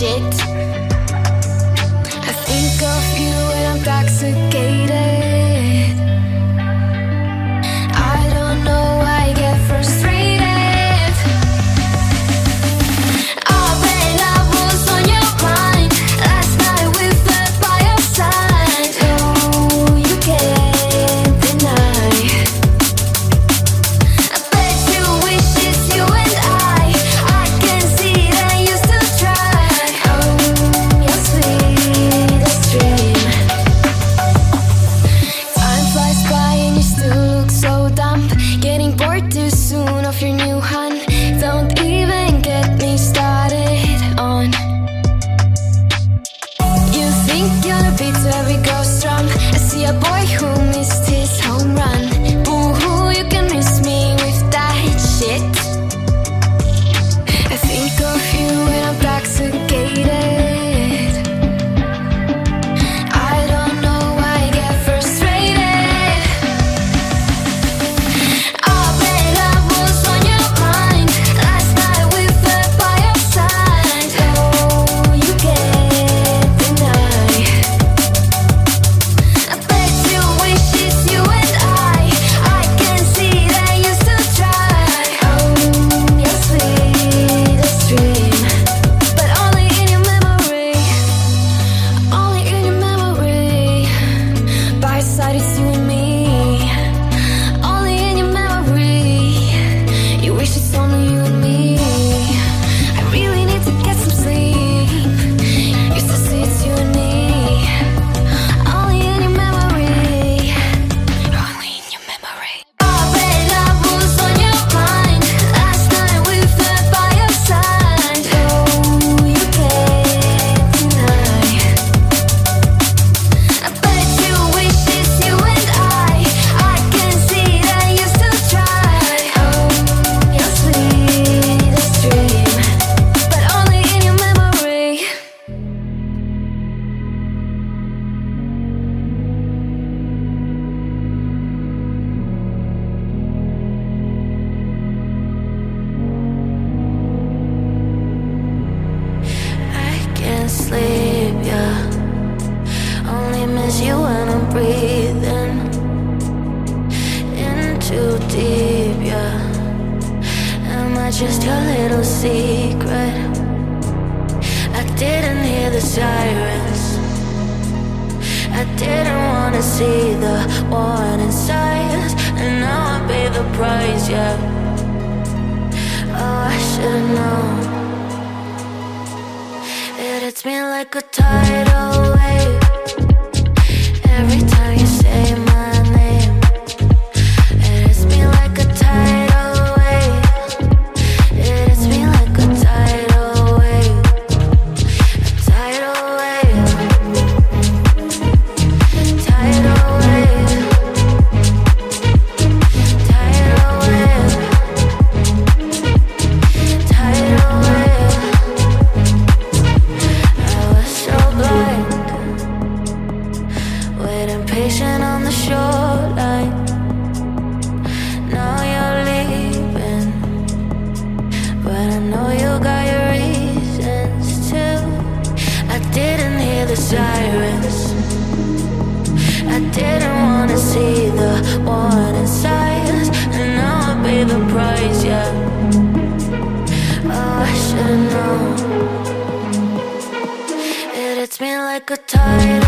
shit. I think of you when I'm intoxicated. I don't know why I get frustrated. Oh, babe, I was on your mind. Last night we fell by your side. Oh, you can't deny. I bet you wish it's you and I can see that you still try. Oh, your sweetest dream. Time flies by and you still look so dumb. Getting bored too soon of your new hun. Don't even get me started on. You think you're the beat to every girl's drum. I see a boy who missed his home run. Boo-hoo, you can miss me with that shit. I think of you when I'm intoxicated. I don't know why I get frustrated. Oh, babe, I was on your mind. Last night we fell by your side. Oh, you can't deny. I bet you wish it's you and I can see that you still try. Oh, your sweetest dream. But only in your memory. Only in your memory. By your side it's you and me. Only in your memory. You wish it's only you and me. I really need to get some sleep. Used to say it's you and me. Only in your memory. Only in your memory. Oh, babe, I was on your mind. Last night we fell by your side. Oh, you can't deny. I bet you wish it's you and I can see that you still try. Oh, your sweetest dream. But only in your memory. I can't sleep, yeah. Only miss you when I'm breathing in too deep, yeah. Am I just your little secret? I didn't hear the sirens. I didn't wanna see the warning signs, and now I pay the price, yeah. Oh, I should've known. It hits me like a tidal wave every time you say my name. It hits me like a tidal wave. It hits me like a tidal wave. A tidal wave. Tidal wave. Tidal wave. Tidal wave. I was so blind, waiting patient on the shoreline. Now you're leaving, but I know you got your reasons too. I didn't hear the sirens. I didn't wanna see the warning signs, and now I pay the price, yeah. Oh, I should've known. It hits me like a tidal